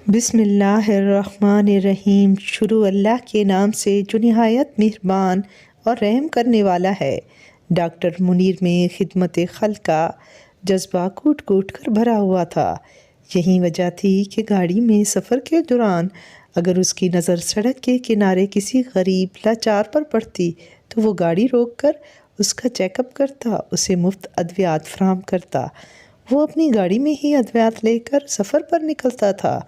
بسم اللہ الرحمن الرحیم۔ شروع اللہ کے نام سے جو نہایت مہربان اور رحم کرنے والا ہے۔ ڈاکٹر منیر میں خدمت خلق کا جذبہ کوٹ کوٹ کر بھرا ہوا تھا۔ یہی وجہ تھی کہ گاڑی میں سفر کے دوران اگر اس کی نظر سڑک کے کنارے کسی غریب لاچار پر پڑتی تو وہ گاڑی روک کر اس کا چیک اپ کرتا، اسے مفت ادویات فراہم کرتا۔ وہ اپنی گاڑی میں ہی ادویات لے کر سفر پر نکلتا تھا۔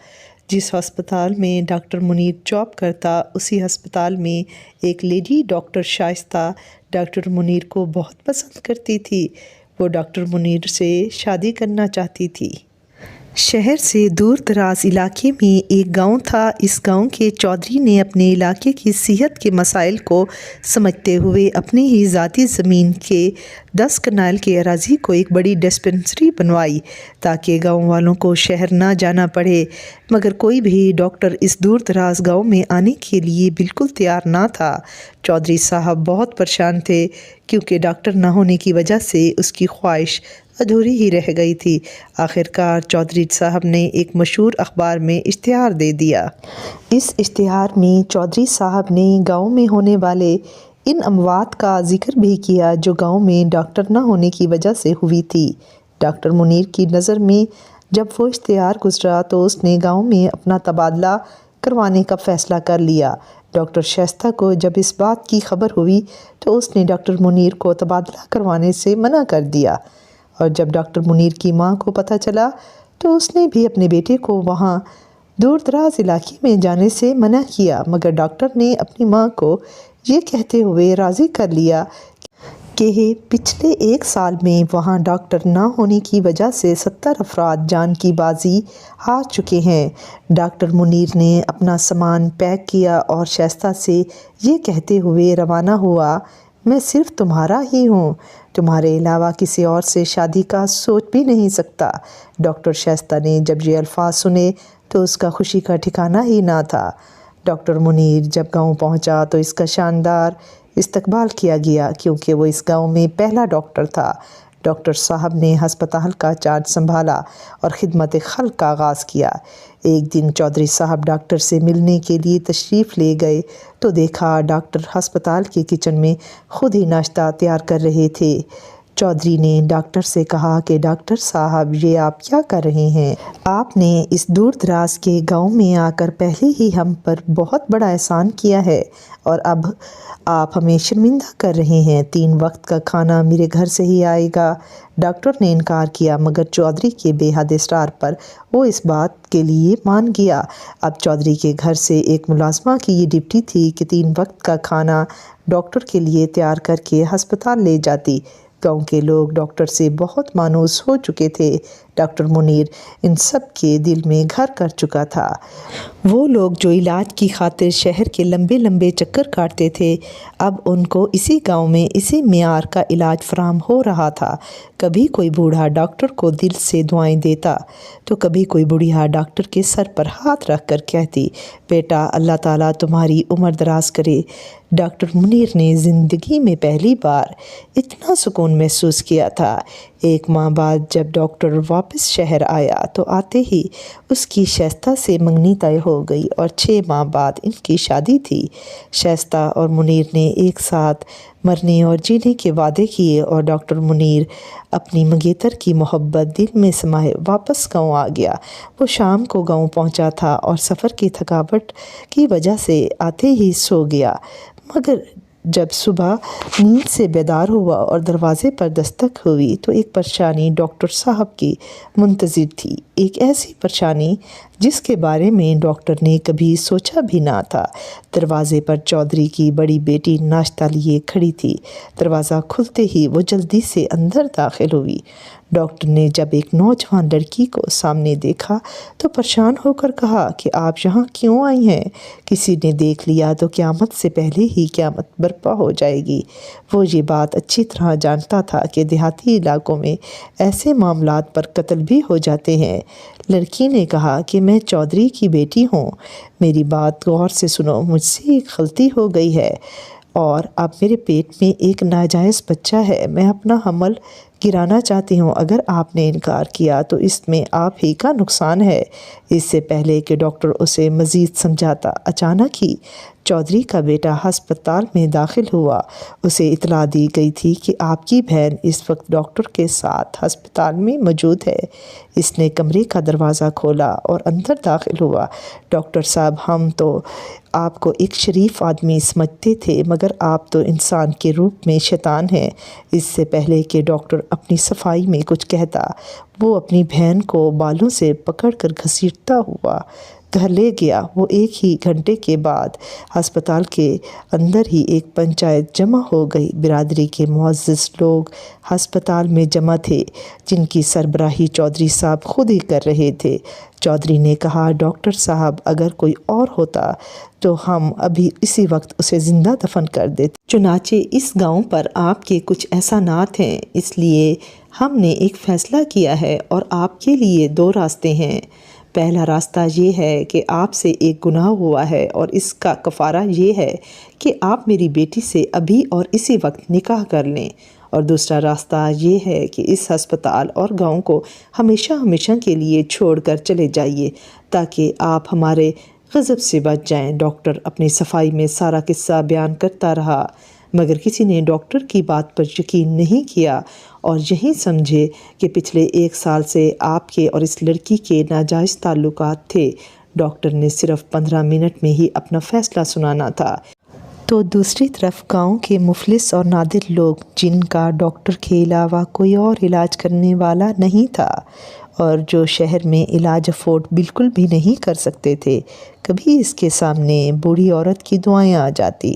جس ہسپتال میں ڈاکٹر منیر جاب کرتا، اسی ہسپتال میں ایک لیڈی ڈاکٹر شائستہ ڈاکٹر منیر کو بہت پسند کرتی تھی۔ وہ ڈاکٹر منیر سے شادی کرنا چاہتی تھی۔ شہر سے دور دراز علاقے میں ایک گاؤں تھا۔ اس گاؤں کے چودھری نے اپنے علاقے کی صحت کے مسائل کو سمجھتے ہوئے اپنی ہی ذاتی زمین کے 10 کنال کے اراضی کو ایک بڑی ڈسپنسری بنوائی تاکہ گاؤں والوں کو شہر نہ جانا پڑے، مگر کوئی بھی ڈاکٹر اس دور دراز گاؤں میں آنے کے لیے بالکل تیار نہ تھا۔ چودھری صاحب بہت پریشان تھے کیونکہ ڈاکٹر نہ ہونے کی وجہ سے اس کی خواہش ادھوری ہی رہ گئی تھی۔ آخرکار چودھری صاحب نے ایک مشہور اخبار میں اشتہار دے دیا۔ اس اشتہار میں چودھری صاحب نے گاؤں میں ہونے والے ان اموات کا ذکر بھی کیا جو گاؤں میں ڈاکٹر نہ ہونے کی وجہ سے ہوئی تھی۔ ڈاکٹر منیر کی نظر میں جب وہ اشتہار گزرا تو اس نے گاؤں میں اپنا تبادلہ کروانے کا فیصلہ کر لیا۔ ڈاکٹر شائستہ کو جب اس بات کی خبر ہوئی تو اس نے ڈاکٹر منیر کو تبادلہ کروانے سے منع کر دیا، اور جب ڈاکٹر منیر کی ماں کو پتہ چلا تو اس نے بھی اپنے بیٹے کو وہاں دور دراز علاقے میں جانے سے منع کیا، مگر ڈاکٹر نے اپنی ماں کو یہ کہتے ہوئے راضی کر لیا کہ پچھلے 1 سال میں وہاں ڈاکٹر نہ ہونے کی وجہ سے 70 افراد جان کی بازی ہار چکے ہیں۔ ڈاکٹر منیر نے اپنا سامان پیک کیا اور شائستہ سے یہ کہتے ہوئے روانہ ہوا، میں صرف تمہارا ہی ہوں، تمہارے علاوہ کسی اور سے شادی کا سوچ بھی نہیں سکتا۔ ڈاکٹر شائستہ نے جب یہ الفاظ سنے تو اس کا خوشی کا ٹھکانہ ہی نہ تھا۔ ڈاکٹر منیر جب گاؤں پہنچا تو اس کا شاندار استقبال کیا گیا کیونکہ وہ اس گاؤں میں پہلا ڈاکٹر تھا۔ ڈاکٹر صاحب نے ہسپتال کا چارج سنبھالا اور خدمت خلق کا آغاز کیا۔ ایک دن چودھری صاحب ڈاکٹر سے ملنے کے لیے تشریف لے گئے تو دیکھا ڈاکٹر ہسپتال کے کچن میں خود ہی ناشتہ تیار کر رہے تھے۔ چودھری نے ڈاکٹر سے کہا کہ ڈاکٹر صاحب یہ آپ کیا کر رہے ہیں؟ آپ نے اس دور دراز کے گاؤں میں آ کر پہلے ہی ہم پر بہت بڑا احسان کیا ہے اور اب آپ ہمیں شرمندہ کر رہے ہیں۔ 3 وقت کا کھانا میرے گھر سے ہی آئے گا۔ ڈاکٹر نے انکار کیا مگر چودھری کے بے حد اصرار پر وہ اس بات کے لیے مان گیا۔ اب چودھری کے گھر سے ایک ملازمہ کی یہ ڈیوٹی تھی کہ 3 وقت کا کھانا ڈاکٹر کے لیے تیار کر کے ہسپتال لے جاتی۔ گاؤں کے لوگ ڈاکٹر سے بہت مانوس ہو چکے تھے۔ ڈاکٹر منیر ان سب کے دل میں گھر کر چکا تھا۔ وہ لوگ جو علاج کی خاطر شہر کے لمبے لمبے چکر کاٹتے تھے، اب ان کو اسی گاؤں میں اسی معیار کا علاج فراہم ہو رہا تھا۔ کبھی کوئی بوڑھا ڈاکٹر کو دل سے دعائیں دیتا تو کبھی کوئی بوڑھیا ڈاکٹر کے سر پر ہاتھ رکھ کر کہتی، بیٹا اللہ تعالیٰ تمہاری عمر دراز کرے۔ ڈاکٹر منیر نے زندگی میں پہلی بار اتنا سکون محسوس کیا تھا۔ 1 ماہ بعد جب ڈاکٹر واپس شہر آیا تو آتے ہی اس کی شائستہ سے منگنی طے ہو گئی اور 6 ماہ بعد ان کی شادی تھی۔ شائستہ اور منیر نے ایک ساتھ مرنے اور جینے کے وعدے کیے اور ڈاکٹر منیر اپنی منگیتر کی محبت دل میں سمائے واپس گاؤں آ گیا۔ وہ شام کو گاؤں پہنچا تھا اور سفر کی تھکاوٹ کی وجہ سے آتے ہی سو گیا، مگر جب صبح نیند سے بیدار ہوا اور دروازے پر دستک ہوئی تو ایک پریشانی ڈاکٹر صاحب کی منتظر تھی، ایک ایسی پریشانی جس کے بارے میں ڈاکٹر نے کبھی سوچا بھی نہ تھا۔ دروازے پر چودھری کی بڑی بیٹی ناشتہ لیے کھڑی تھی۔ دروازہ کھلتے ہی وہ جلدی سے اندر داخل ہوئی۔ ڈاکٹر نے جب ایک نوجوان لڑکی کو سامنے دیکھا تو پریشان ہو کر کہا کہ آپ یہاں کیوں آئی ہیں؟ کسی نے دیکھ لیا تو قیامت سے پہلے ہی قیامت برپا ہو جائے گی۔ وہ یہ بات اچھی طرح جانتا تھا کہ دیہاتی علاقوں میں ایسے معاملات پر قتل بھی ہو جاتے ہیں۔ لڑکی نے کہا کہ میں چودھری کی بیٹی ہوں، میری بات غور سے سنو، مجھ سے ایک غلطی ہو گئی ہے اور اب میرے پیٹ میں ایک ناجائز بچہ ہے، میں اپنا حمل گرانا چاہتی ہوں۔ اگر آپ نے انکار کیا تو اس میں آپ ہی کا نقصان ہے۔ اس سے پہلے کہ ڈاکٹر اسے مزید سمجھاتا، اچانک ہی چودھری کا بیٹا ہسپتال میں داخل ہوا۔ اسے اطلاع دی گئی تھی کہ آپ کی بہن اس وقت ڈاکٹر کے ساتھ ہسپتال میں موجود ہے۔ اس نے کمرے کا دروازہ کھولا اور اندر داخل ہوا۔ ڈاکٹر صاحب، ہم تو آپ کو ایک شریف آدمی سمجھتے تھے، مگر آپ تو انسان کے روپ میں شیطان ہیں۔ اس سے پہلے کہ ڈاکٹر اپنی صفائی میں کچھ کہتا، وہ اپنی بہن کو بالوں سے پکڑ کر گھسیٹتا ہوا گھر لے گیا۔ وہ ایک ہی گھنٹے کے بعد ہسپتال کے اندر ہی ایک پنچایت جمع ہو گئی۔ برادری کے معزز لوگ ہسپتال میں جمع تھے، جن کی سربراہی چودھری صاحب خود ہی کر رہے تھے۔ چودھری نے کہا، ڈاکٹر صاحب، اگر کوئی اور ہوتا تو ہم ابھی اسی وقت اسے زندہ دفن کر دیتے۔ چنانچہ اس گاؤں پر آپ کے کچھ احسانات ہیں، اس لیے ہم نے ایک فیصلہ کیا ہے اور آپ کے لیے 2 راستے ہیں۔ پہلا راستہ یہ ہے کہ آپ سے ایک گناہ ہوا ہے اور اس کا کفارہ یہ ہے کہ آپ میری بیٹی سے ابھی اور اسی وقت نکاح کر لیں، اور دوسرا راستہ یہ ہے کہ اس ہسپتال اور گاؤں کو ہمیشہ ہمیشہ کے لیے چھوڑ کر چلے جائیے تاکہ آپ ہمارے غضب سے بچ جائیں۔ ڈاکٹر اپنی صفائی میں سارا قصہ بیان کرتا رہا، مگر کسی نے ڈاکٹر کی بات پر یقین نہیں کیا اور یہی سمجھے کہ پچھلے 1 سال سے آپ کے اور اس لڑکی کے ناجائز تعلقات تھے۔ ڈاکٹر نے صرف 15 منٹ میں ہی اپنا فیصلہ سنانا تھا۔ تو دوسری طرف گاؤں کے مفلس اور نادر لوگ، جن کا ڈاکٹر کے علاوہ کوئی اور علاج کرنے والا نہیں تھا اور جو شہر میں علاج افورڈ بالکل بھی نہیں کر سکتے تھے، کبھی اس کے سامنے بوڑھی عورت کی دعائیں آ جاتی،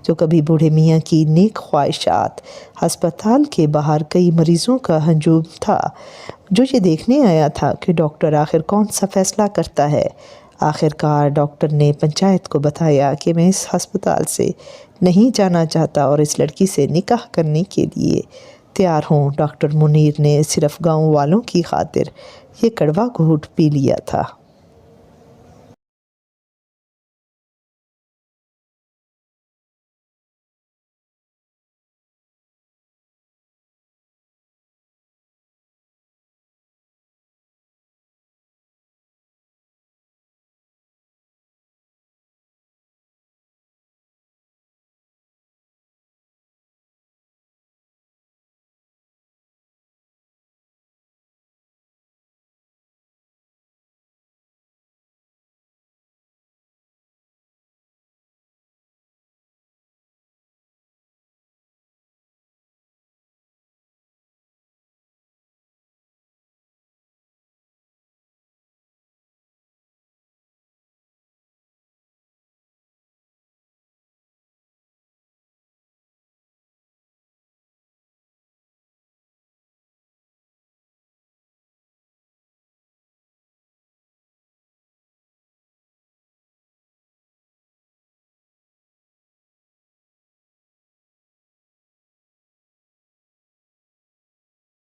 جو کبھی بوڑھے میاں کی نیک خواہشات۔ ہسپتال کے باہر کئی مریضوں کا ہجوم تھا، جو یہ دیکھنے آیا تھا کہ ڈاکٹر آخر کون سا فیصلہ کرتا ہے۔ آخر کار ڈاکٹر نے پنچایت کو بتایا کہ میں اس ہسپتال سے نہیں جانا چاہتا اور اس لڑکی سے نکاح کرنے کے لیے تیار ہوں۔ ڈاکٹر منیر نے صرف گاؤں والوں کی خاطر یہ کڑوا گھونٹ پی لیا تھا۔